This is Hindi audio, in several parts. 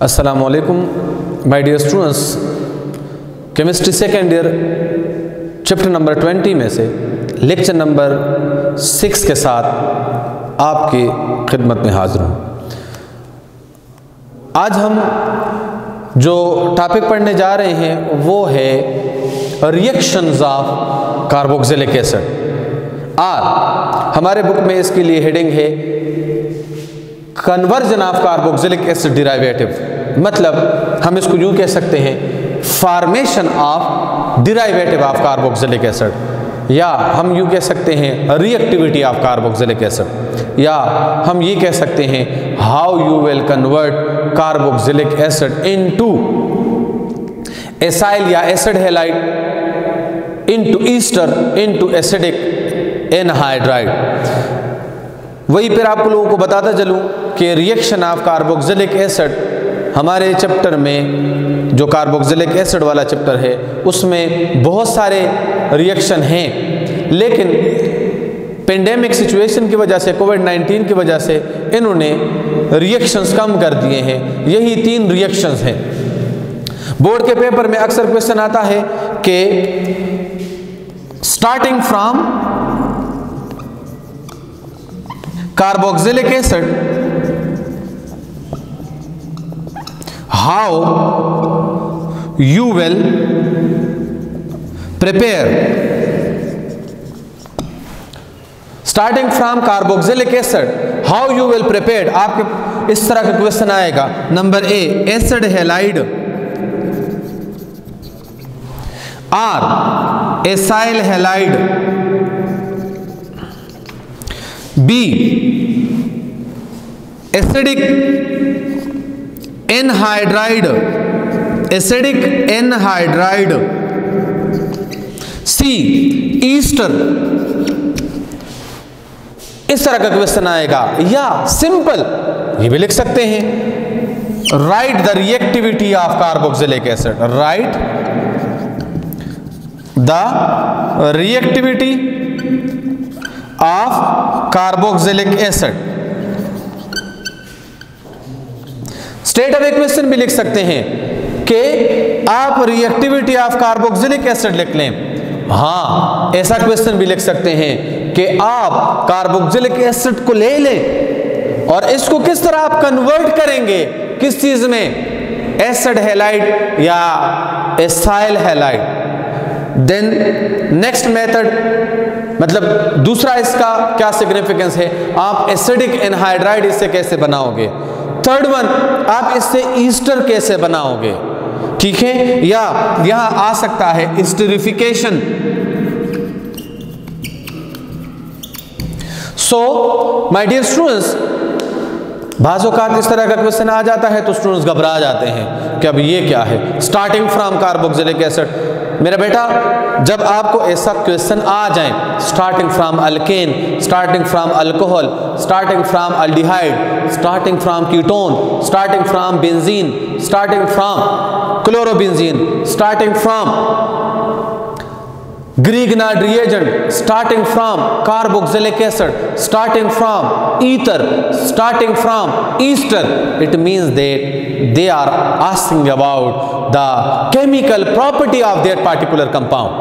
अस्सलाम वालेकुम my dear students. Chemistry second year chapter number 20 में से लेक्चर नंबर 6 के साथ आपकी खिदमत में हाजिर हूँ। आज हम जो टॉपिक पढ़ने जा रहे हैं वो है रिएक्शंस ऑफ कार्बोक्सिलिक एसिड। और हमारे बुक में इसके लिए हेडिंग है conversion of carboxylic acid derivative, मतलब हम इसको यूं कह सकते हैं formation of derivative of carboxylic acid, या हम यूं कह सकते हैं रिएक्टिविटी ऑफ कार्बोक्सिलिक एसिड, या हम ये कह सकते हैं how you will convert carboxylic acid into acyl या acid halide into ester into acidic anhydride. वही फिर आप लोगों को बताता चलूं कि रिएक्शन ऑफ कार्बोक्सिलिक एसिड हमारे चैप्टर में, जो कार्बोक्सिलिक एसिड वाला चैप्टर है, उसमें बहुत सारे रिएक्शन हैं, लेकिन पेंडेमिक सिचुएशन की वजह से, कोविड-19 की वजह से इन्होंने रिएक्शंस कम कर दिए हैं। यही 3 रिएक्शंस हैं। बोर्ड के पेपर में अक्सर क्वेश्चन आता है कि starting from carboxylic acid how you will prepare, starting from carboxylic acid how you will prepare। आपके इस तरह का क्वेश्चन आएगा। नंबर ए एसिड हैलाइड और acyl halide, B acidic anhydride, acidic anhydride, C ester. इस तरह का क्वेश्चन आएगा। या सिंपल ये भी लिख सकते हैं right the reactivity of carboxylic acid, right the reactivity of carboxylic acid. State of equation भी लिख सकते हैं कि आप रिएक्टिविटी ऑफ कार्बोक्सिलिक एसिड लिख लें। हाँ, ऐसा क्वेश्चन भी लिख सकते हैं कि आप कार्बोक्सिलिक एसिड को ले लें और इसको किस तरह आप कन्वर्ट करेंगे, किस चीज में, एसिड हैलाइड या acyl halide. Then next method, मतलब दूसरा इसका क्या सिग्निफिकेंस है, आप एसिडिक एनहाइड्राइड इससे कैसे बनाओगे। थर्ड वन, आप इससे ईस्टर कैसे बनाओगे, ठीक है। या यहां आ सकता है esterification. So my dear students, बाज़-औक़ात इस तरह का क्वेश्चन आ जाता है तो स्टूडेंट्स घबरा जाते हैं कि अब ये क्या है, स्टार्टिंग फ्रॉम कार्बोक्सिलिक एसिड। मेरा बेटा, जब आपको ऐसा क्वेश्चन आ जाए, starting from alkane, starting from alcohol, starting from aldehyde, starting from ketone, starting from benzene, starting from chlorobenzene, starting from Grignard reagent, starting from carboxylic acid, starting from ether, starting from ester, it means that they are asking about the chemical property of that particular compound।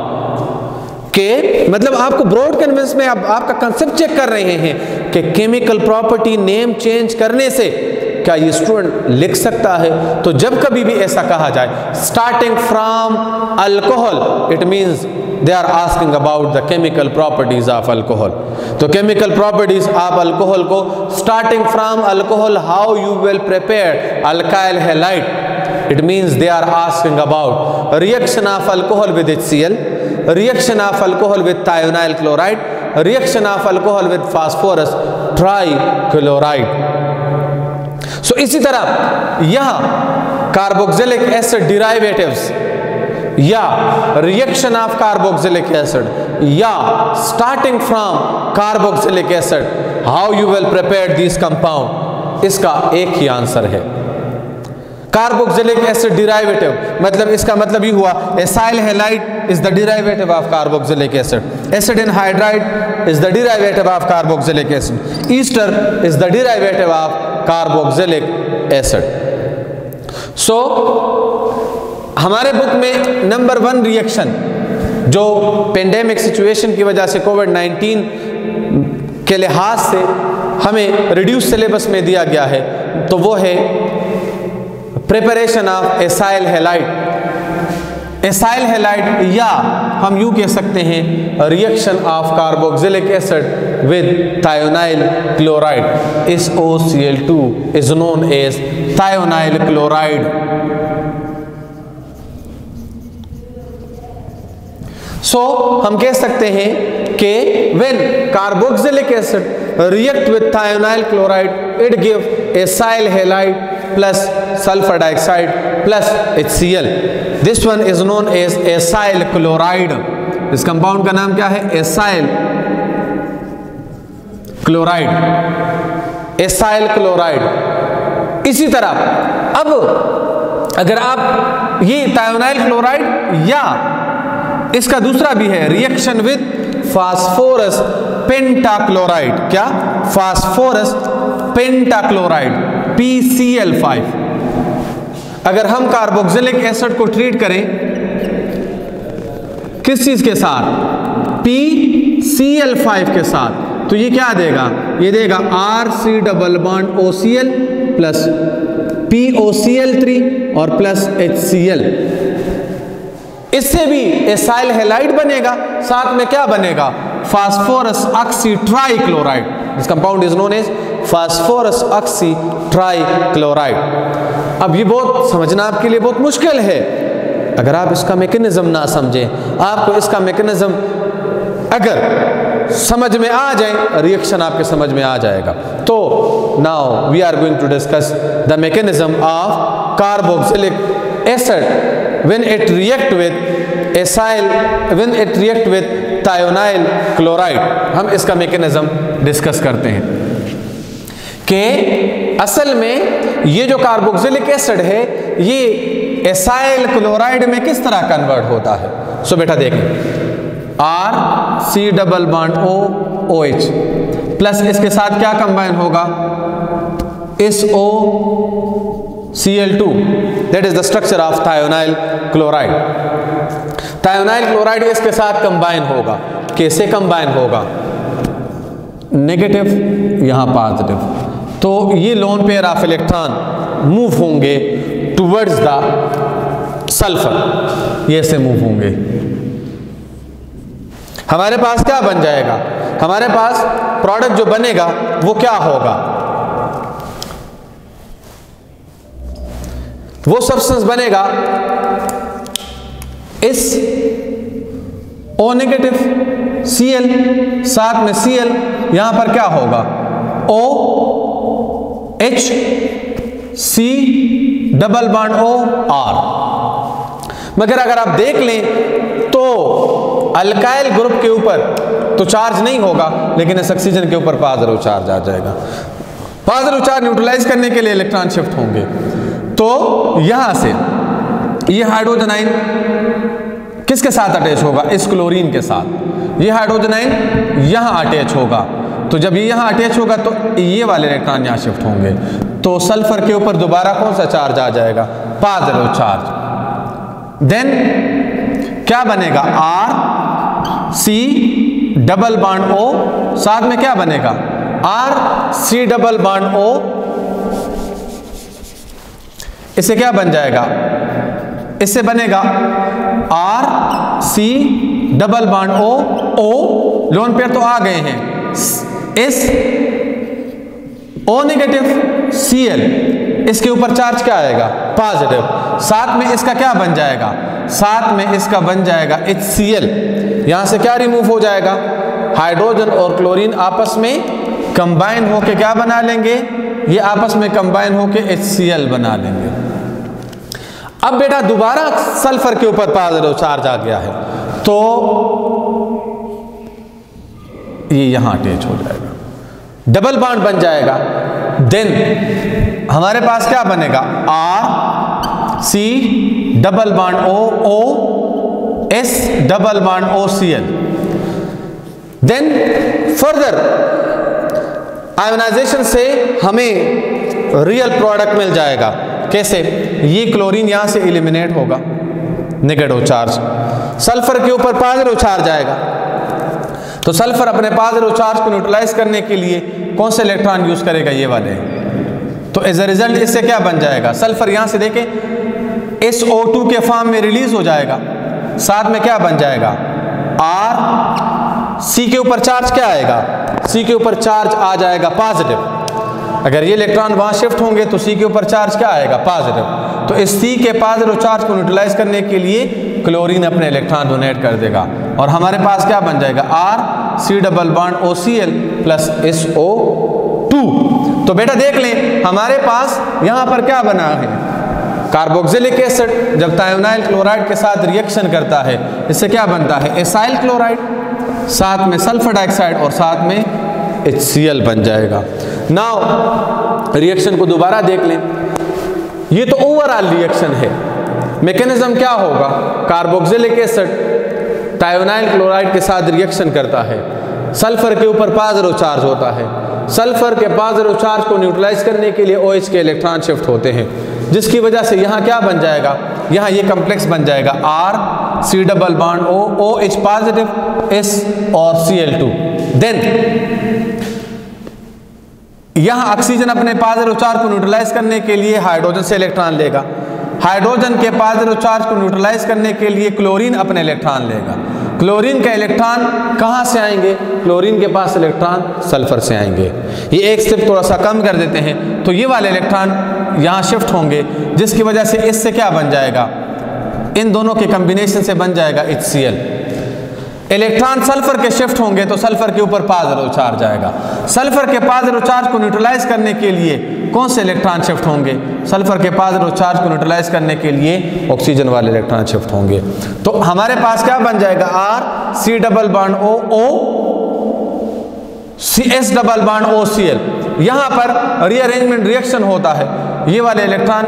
के मतलब आपको ब्रॉड कन्वेंस में आपका कंसेप्ट चेक कर रहे हैं कि केमिकल प्रॉपर्टी नेम चेंज करने से क्या ये स्टूडेंट लिख सकता है। तो जब कभी भी ऐसा कहा जाए starting from alcohol, it means they are asking about the chemical properties of alcohol. तो केमिकल प्रॉपर्टीज ऑफ अल्कोहल को starting from alcohol how you will prepare alkyl halide, it means they are asking about reaction of alcohol with HCl, reaction of alcohol with thionyl chloride, reaction of alcohol with phosphorus trichloride. So इसी तरह यहां कार्बोक्सिलिक एसिड डिराइवेटिव्स या रिएक्शन ऑफ कार्बोक्सिलिक एसिड या starting from carboxylic acid how you will prepare this compound, इसका एक ही आंसर है कार्बोक्सिलिक एसिड डिराइवेटिव। मतलब इसका मतलब ये हुआ acyl halide is the derivative of carboxylic acid, acid anhydride is the derivative of carboxylic acid, ester is the derivative of carboxylic acid. So हमारे बुक में नंबर 1 रिएक्शन जो पेंडेमिक सिचुएशन की वजह से कोविड-19 के लिहाज से हमें रिड्यूस सिलेबस में दिया गया है, तो वो है preparation of acyl halide. Acyl halide या हम यूँ कह सकते हैं reaction of carboxylic acid with thionyl chloride. SOCl2 is known as thionyl chloride. So हम कह सकते हैं कि when carboxylic acid react with thionyl chloride it give acyl halide plus sulphur dioxide plus HCl। This one is known as acyl chloride. इस कंपाउंड का नाम क्या है? Acyl chloride. Acyl chloride. इसी तरह अब अगर आप ये थायोनाइल क्लोराइड या इसका दूसरा भी है रिएक्शन विद फास्फोरस पेंटाक्लोराइड। क्या? Phosphorus pentachloride PCl5। अगर हम कार्बोक्सिलिक एसिड को ट्रीट करें किस चीज के साथ? PCl5 के साथ, तो ये क्या देगा? ये देगा RC double bond OCl plus POCl3 और प्लस HCl। इससे भी एसाइल हैलाइड बनेगा, साथ में क्या बनेगा? Phosphorus oxytrichloride. This compound is known as phosphorus oxytrichloride. अब ये बहुत समझना आपके लिए बहुत मुश्किल है अगर आप इसका मैकेनिज्म ना समझें। आपको इसका मैकेनिज्म अगर समझ में आ जाए, रिएक्शन आपके समझ में आ जाएगा। तो now we are going to discuss the mechanism of carboxylic acid when it react with acyl, when it react with thionyl chloride। हम इसका मैकेनिज्म डिस्कस करते हैं कि असल में ये जो कार्बोक्सिलिक एसिड है ये एसाइल क्लोराइड में किस तरह कन्वर्ट होता है। सो बेटा देखें, RC double bond OH plus इसके साथ क्या कंबाइन होगा? SOCl2। That is the structure of thionyl chloride. Thionyl chloride इसके साथ कंबाइन होगा। कैसे कंबाइन होगा? नेगेटिव यहाँ पॉजिटिव, तो ये lone pair of electron move होंगे टुवर्ड्स द सल्फर। ये ऐसे मूव होंगे। हमारे पास क्या बन जाएगा? हमारे पास प्रोडक्ट जो बनेगा वो क्या होगा? वो सब्सटेंस बनेगा इस O नेगेटिव Cl, साथ में Cl, यहां पर क्या होगा? OH C double bond OR। मगर अगर आप देख लें तो अल्काइल ग्रुप के ऊपर तो चार्ज नहीं होगा, लेकिन इस ऑक्सीजन के ऊपर पॉजिटिव चार्ज आ जाएगा। पॉजिटिव चार्ज न्यूट्रलाइज करने के लिए इलेक्ट्रॉन शिफ्ट होंगे। तो यहां से ये हाइड्रोजन आयन किसके साथ अटैच होगा? इस क्लोरीन के साथ। ये हाइड्रोजन आयन यहां अटैच होगा, तो जब ये यहां अटैच होगा तो ये वाले इलेक्ट्रॉन यहां शिफ्ट होंगे, तो सल्फर के ऊपर दोबारा कौन सा चार्ज आ जाएगा? Positive charge. देन क्या बनेगा? RC डबल बॉन्ड O, साथ में क्या बनेगा? RC double bond O। इससे क्या बन जाएगा? इससे बनेगा RC double bond O lone pair तो आ गए हैं। इस O नेगेटिव Cl, इसके ऊपर चार्ज क्या आएगा? पॉजिटिव। साथ में इसका क्या बन जाएगा? साथ में इसका बन जाएगा HCl। यहां से क्या रिमूव हो जाएगा? हाइड्रोजन और क्लोरीन आपस में कंबाइन होके क्या बना लेंगे? ये आपस में कंबाइन होके HCl बना लेंगे। अब बेटा दोबारा सल्फर के ऊपर पॉजिटिव चार्ज आ गया है, तो ये यहां अटैच हो जाएगा, डबल बॉन्ड बन जाएगा। देन हमारे पास क्या बनेगा? RC double bond OS double bond OCl। Then further ionisation से हमें रियल प्रोडक्ट मिल जाएगा। कैसे? ये क्लोरीन यहाँ से एलिमिनेट होगा, नेगेटिव चार्ज। सल्फर के ऊपर पॉजिटिव चार्ज आएगा, तो सल्फर अपने पॉजिटिव चार्ज को न्यूट्रलाइज करने के लिए कौन से इलेक्ट्रॉन यूज करेगा, ये वाले। तो एज ए रिजल्ट इससे क्या बन जाएगा, सल्फर यहाँ से देखें SO2 के फॉर्म में रिलीज हो जाएगा, साथ में क्या बन जाएगा R, C के ऊपर चार्ज क्या आएगा, C के ऊपर चार्ज आ जाएगा पॉजिटिव। अगर ये इलेक्ट्रॉन वहाँ शिफ्ट होंगे तो C के ऊपर चार्ज क्या आएगा, पॉजिटिव। तो इस C के पॉजिटिव चार्ज को न्यूट्रलाइज करने के लिए क्लोरीन अपने इलेक्ट्रॉन डोनेट कर देगा, और हमारे पास क्या बन जाएगा R C double bond OCl plus SO2। तो बेटा देख लें हमारे पास यहाँ पर क्या बना है, कार्बोक्सिलिक एसिड जब थायोनाइल क्लोराइड के साथ रिएक्शन करता है इससे क्या बनता है, एसाइल क्लोराइड, साथ में सल्फर डाइऑक्साइड और साथ में HCl बन जाएगा। नाउ रिएक्शन को दोबारा देख लें, ये तो ओवरऑल रिएक्शन है। मैकेनिज्म क्या होगा, कार्बोक्सिलिक एसिड थायोनाइल क्लोराइड के साथ रिएक्शन करता है, सल्फर के ऊपर पॉजिटिव चार्ज होता है, सल्फर के पॉजिटिव चार्ज को न्यूट्रलाइज करने के लिए OH के इलेक्ट्रॉन शिफ्ट होते हैं, जिसकी वजह से यहाँ क्या बन जाएगा, यहाँ ये कॉम्प्लेक्स बन जाएगा R C double bond O, OH positive, S और Cl2। देन यहाँ ऑक्सीजन अपने पॉजिटिव चार्ज को न्यूट्रलाइज करने के लिए हाइड्रोजन से इलेक्ट्रॉन लेगा, हाइड्रोजन के पॉजिटिव चार्ज को न्यूट्रलाइज करने के लिए क्लोरीन अपने इलेक्ट्रॉन लेगा, क्लोरीन का इलेक्ट्रॉन कहाँ से आएंगे, क्लोरीन के पास इलेक्ट्रॉन सल्फर से आएंगे। ये एक स्टेप थोड़ा सा कम कर देते हैं, तो ये वाले इलेक्ट्रॉन यहाँ शिफ्ट होंगे, जिसकी वजह से इससे क्या बन जाएगा, इन दोनों के कॉम्बिनेशन से बन जाएगा HCl। इलेक्ट्रॉन सल्फर के शिफ्ट होंगे तो सल्फर के ऊपर पॉजिटिव चार्ज आएगा, सल्फर के पॉजिटिव चार्ज को न्यूट्रलाइज करने के लिए कौन से इलेक्ट्रॉन शिफ्ट होंगे, सल्फर के पॉजिटिव चार्ज को न्यूट्रलाइज करने के लिए ऑक्सीजन वाले इलेक्ट्रॉन शिफ्ट होंगे। तो हमारे पास क्या बन जाएगा, R C double bond O S double bond OCl। यहाँ पर रीअरेंजमेंट रिएक्शन होता है, ये वाले इलेक्ट्रॉन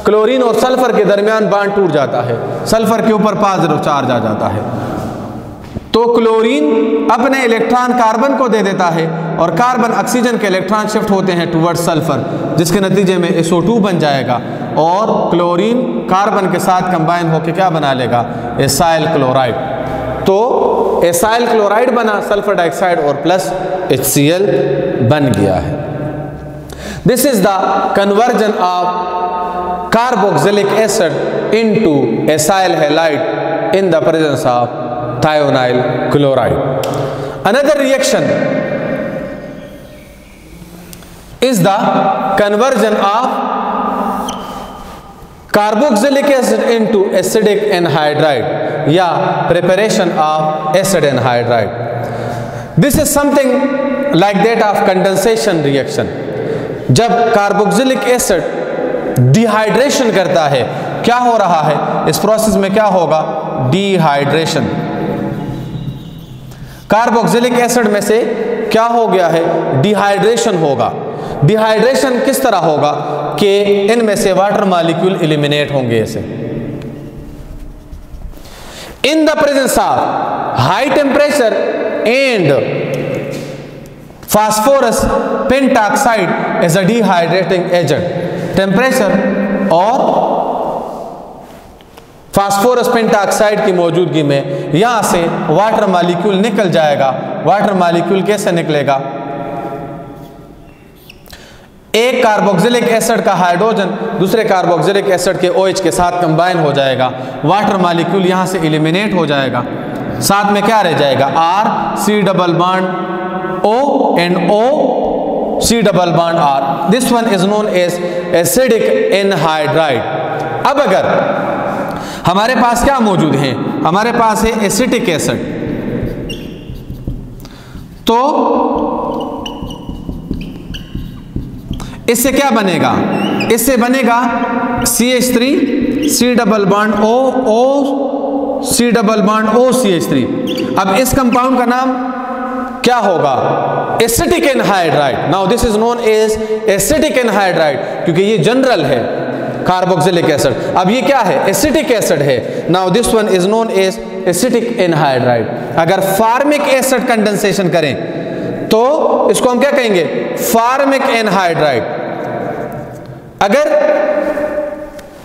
क्लोरीन और सल्फर के दरमियान बॉन्ड टूट जाता है, सल्फर के ऊपर पॉजिटिव चार्ज आ जाता है, तो क्लोरीन अपने इलेक्ट्रॉन कार्बन को दे देता है और कार्बन ऑक्सीजन के इलेक्ट्रॉन शिफ्ट होते हैं टुवर्ड्स सल्फर, जिसके नतीजे में SO2 बन जाएगा और क्लोरीन कार्बन के साथ कंबाइन होकर क्या बना लेगा, एसाइल क्लोराइड। तो एसाइल क्लोराइड बना, सल्फर डाइऑक्साइड और प्लस HCl बन गया है। This is the conversion of carboxylic acid into acyl halide in the presence of thionyl chloride. Another reaction is the conversion of carboxylic acid into acidic anhydride या preparation of acid anhydride. This is something like that of condensation reaction. जब कार्बोक्सिलिक एसिड डिहाइड्रेशन करता है, क्या हो रहा है इस प्रोसेस में, क्या होगा, डिहाइड्रेशन। कार्बोक्सिलिक एसिड में से क्या हो गया है, डिहाइड्रेशन होगा। डिहाइड्रेशन किस तरह होगा कि इनमें से वाटर मॉलिक्यूल एलिमिनेट होंगे ऐसे। In the presence of high temperature and phosphorus pentoxide is a dehydrating agent. Temperature और फास्फोरस पेंटाक्साइड की मौजूदगी में यहां से वाटर मॉलिक्यूल निकल जाएगा। वाटर मॉलिक्यूल कैसे निकलेगा, एक कार्बोक्सिलिक एसिड का हाइड्रोजन दूसरे कार्बोक्सिलिक एसिड के OH के साथ कंबाइन हो जाएगा, वाटर मॉलिक्यूल यहां से एलिमिनेट हो जाएगा, साथ में क्या रह जाएगा, R C double bond O and O C double bond R। This one is known as acidic anhydride. अब अगर हमारे पास क्या मौजूद है, हमारे पास है एसिटिक एसिड, तो इससे क्या बनेगा, इससे बनेगा CH3 C double bond O C double bond OCH3। अब इस कंपाउंड का नाम क्या होगा, acetic anhydride. Now this is known as acetic anhydride, क्योंकि ये जनरल है कार्बोक्सिलिक एसिड। अब ये क्या है, एसिटिक एसिड है। Now this one is known as acetic anhydride. अगर फार्मिक एसिड कंडेंसेशन करें तो इसको हम क्या कहेंगे, फार्मिक एनहाइड्राइड। अगर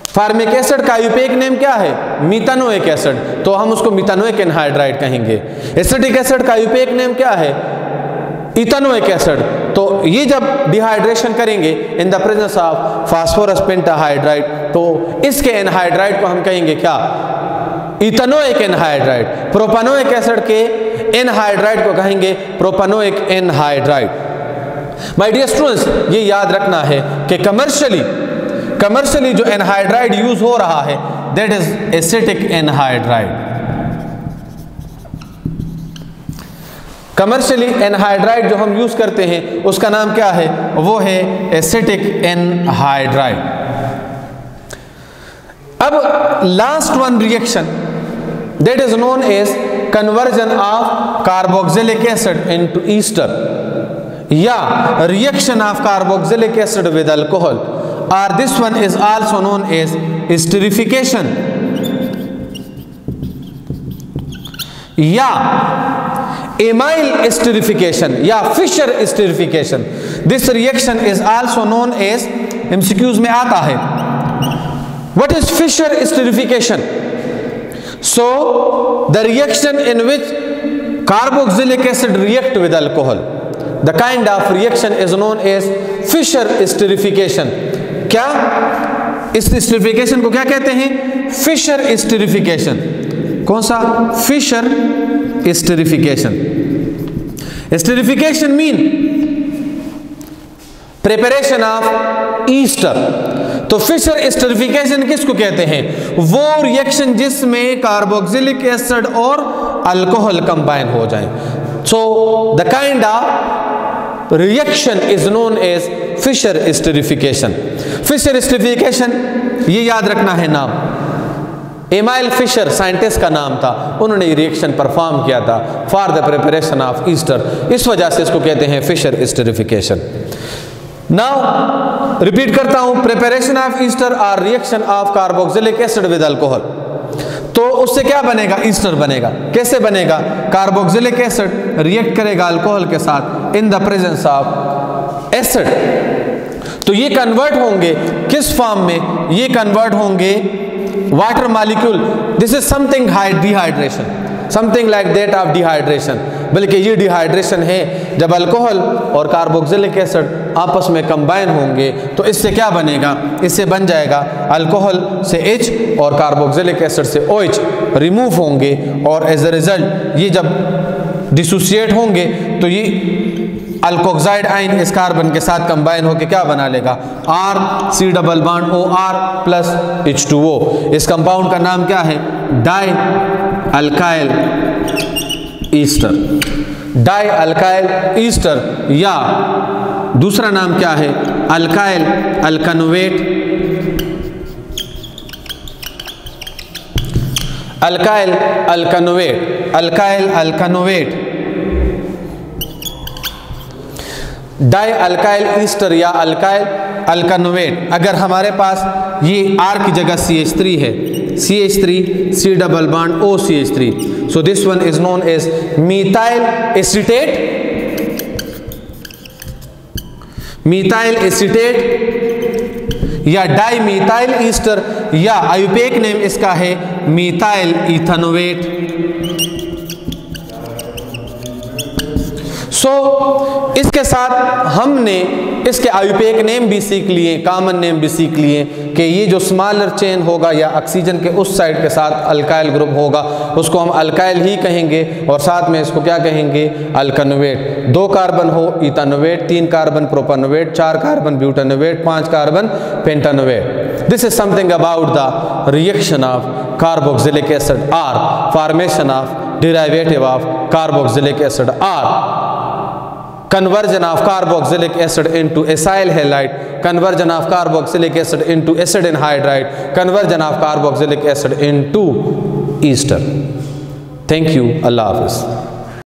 फार्मिक एसिड का आयुपेक नेम क्या है? मीथानोइक एसिड, तो हम उसको मीथानोइक एनहाइड्राइड कहेंगे। एसिटिक एसिड का आयुपेक नेम क्या है? इथानोइक एसिड, तो ये जब डिहाइड्रेशन करेंगे in the presence of phosphorus pentahydride, तो इसके एनहाइड्राइड को हम कहेंगे क्या? Ethanoic anhydride. प्रोपानोइक एसिड के एनहाइड्राइड को कहेंगे propanoic anhydride. My dear students, ये याद रखना है कि कमर्शियली जो एनहाइड्राइड यूज हो रहा है that is acetic anhydride. Commercially anhydride जो हम यूज करते हैं उसका नाम क्या है? वो है एसिटिक एनहाइड्राइड। अब last one reaction that is known as conversion of carboxylic acid into ester, या reaction of carboxylic acid with alcohol, or this one is also known as esterification या amyl esterification या Fischer esterification. This reaction is also known as, MCQs में आता है, what is Fischer esterification? So the reaction in which carboxylic acid react with alcohol, the kind of reaction is known as Fischer esterification. क्या इस एस्टेरिफिकेशन को क्या कहते हैं? Fischer esterification. कौन सा? Fischer esterification. Esterification mean preparation of ester. तो फिशर एस्टेरिफिकेशन किसको कहते हैं? वो रिएक्शन जिसमें कार्बोक्सिलिक एसिड और अल्कोहल कंबाइन हो जाए। So the kind of reaction is known as Fischer esterification. Fischer esterification ये याद रखना है नाम, एमाइल फिशर साइंटिस्ट का नाम था, उन्होंने रिएक्शन परफॉर्म किया था for the preparation of Easter, इस वजह से इसको कहते हैं फिशर एस्टेरिफिकेशन। नाउ रिपीट करता हूं, प्रिपरेशन ऑफ ईस्टर और reaction of carboxylic acid with alcohol. तो उससे क्या बनेगा? ईस्टर बनेगा। कैसे बनेगा? कार्बोक्सिलिक एसिड रिएक्ट करेगा अल्कोहल के साथ इन द प्रेजेंस ऑफ एसिड, तो ये कन्वर्ट होंगे किस फॉर्म में? ये कन्वर्ट होंगे water molecule. This is something dehydration, something like that of dehydration, बल्कि ये डिहाइड्रेशन है जब अल्कोहल और कार्बोक्सिलिक एसिड आपस में कंबाइन होंगे। तो इससे क्या बनेगा? इससे बन जाएगा अल्कोहल से H और कार्बोक्सिलिक एसिड से OH रिमूव होंगे, और एज अ रिजल्ट ये जब डिसोसिएट होंगे तो ये अल्कोक्साइड आयन इस कार्बन के साथ कंबाइन होकर क्या बना लेगा? R C double bond OR plus H2O। इस कंपाउंड का नाम क्या है? Di alkyl ester. Di alkyl ester, या दूसरा नाम क्या है? Alkyl alkanoate. Alkyl alkanoate, alkyl alkanoate, di alkyl ester या अल्काइल अल्कानोवेट। अगर हमारे पास ये R की जगह CH3 है, CH3 C double bond OCH3, so this one is known as methyl acetate, methyl acetate या डाई methyl ईस्टर, या आयुपेक नेम इसका है methyl इथानोवेट। इसके साथ हमने इसके आयुपेक नेम भी सीख लिए, कॉमन नेम भी सीख लिए कि ये जो स्मॉलर चेन होगा या ऑक्सीजन के उस साइड के साथ अल्काइल ग्रुप होगा उसको हम अल्काइल ही कहेंगे, और साथ में इसको क्या कहेंगे? अल्कानोवेट। 2 कार्बन हो ethanoate, 3 carbon propanoate, 4 carbon butanoate, 5 carbon pentanoate. This is something about the reaction of carboxylic acid और formation of derivative of carboxylic acid और conversion of carboxylic acid into acyl halide, conversion of carboxylic acid into acid anhydride, conversion of carboxylic acid into ester. Thank you. Allah Hafiz.